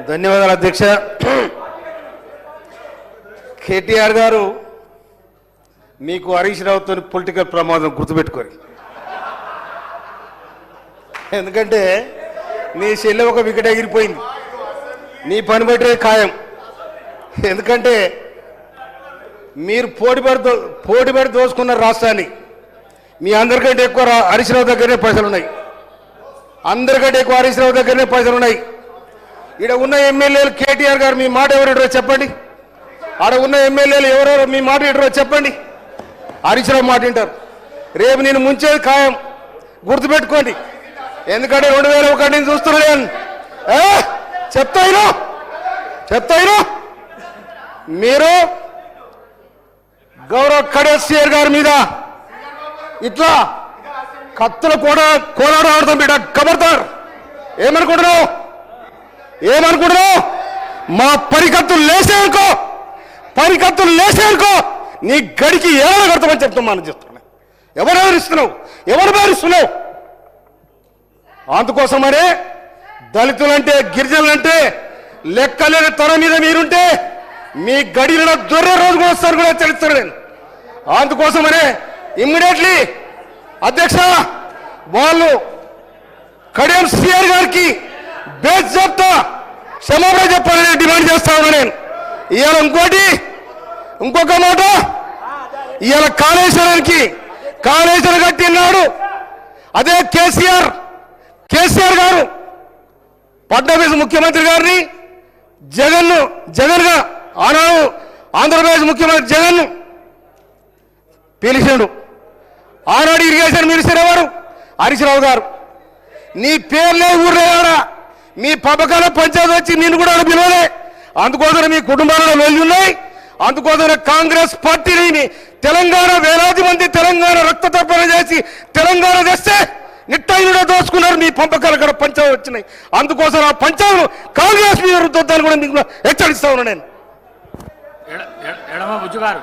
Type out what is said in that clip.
ధన్యవాదాలు అధ్యక్ష. కేటీఆర్ గారు మీకు హరీష్ రావుతో పొలిటికల్ ప్రమాదం గుర్తుపెట్టుకోరు. ఎందుకంటే నీ చెల్లె ఒక వికెట్ ఎగిరిపోయింది, నీ పని బట్టే ఖాయం. ఎందుకంటే మీరు పోటీపడి దోసుకున్న రాష్ట్రాన్ని. మీ అందరికంటే ఎక్కువ హరీష్ రావు దగ్గరనే పైసలు ఉన్నాయి, అందరికంటే ఎక్కువ హరీష్ రావు దగ్గరనే పైసలు ఉన్నాయి. ఇక్కడ ఉన్న ఎమ్మెల్యేలు కేటీఆర్ గారు మీ మాట ఎవరు చెప్పండి, ఆడ ఉన్న ఎమ్మెల్యేలు ఎవరెవరు మీ మాట వింటారో చెప్పండి. హరీష్ రావు మాట వింటారు. రేపు నేను ముంచేది ఖాయం, గుర్తుపెట్టుకోండి. ఎందుకంటే 2001 నుంచి చూస్తున్నాను. చెప్తాయినా మీరు గౌరవ్ ఖడేసియర్ గారి మీద ఇట్లా కత్తులు కోలాడ ఆడుతాం బిడ్డ. కబర్దార్. ఏమనుకుంటున్నావు? మా పరికత్తులు లేసేనుకో నీ గడికి ఏమైనా కడతామని చెప్తామని చెప్తున్నా. ఎవరు బెదిరిస్తున్నావు? అందుకోసమనే దళితులంటే గిరిజనులంటే లెక్కలేని తన మీద మీరుంటే మీ గడిలో దొర్రే రోజు కూడా వస్తారు కూడా తెలుస్తాను నేను. అందుకోసమనే ఇమ్మీడియట్లీ అధ్యక్ష వాళ్ళు కడియం సిఆర్ గారికి బేస్ చెప్తా క్షమాపణ చెప్పాలని డిమాండ్ చేస్తా ఉన్నా నేను. ఇవాళ ఇంకొక మాట, ఇవాళ కాళేశ్వరం కట్టినాడు అదే కేసీఆర్ గారు ఫడ్నవీస్ ముఖ్యమంత్రి గారిని జగన్ గా ఆనాడు ఆంధ్రప్రదేశ్ ముఖ్యమంత్రి జగన్ పిలిచాడు. ఆనాడు ఇరిగేషన్ మినిస్టర్ ఎవరు? హరీష్ రావు గారు. నీ పేర్లే ఊర్లేడా, మీ పథకాల పంచాయతీ వచ్చి నిన్ను కూడా పిలవలే. అందుకోసం మీ కుటుంబాలలో వెళ్ళి ఉన్నాయి. అందుకోసం కాంగ్రెస్ పార్టీని తెలంగాణ వేలాది మంది తెలంగాణ రక్త తర్పణ చేసి తెలంగాణ తెస్తే నిట్టైన దోచుకున్నారు. మీ పంపకాలు కూడా పంచాలు వచ్చినాయి. అందుకోసం ఆ పంచాలను కాంగ్రెస్ మీద రుద్దాన్ని కూడా మీకు హెచ్చరిస్తా ఉన్నా నేను. ఎడమ బుజ్జు గారు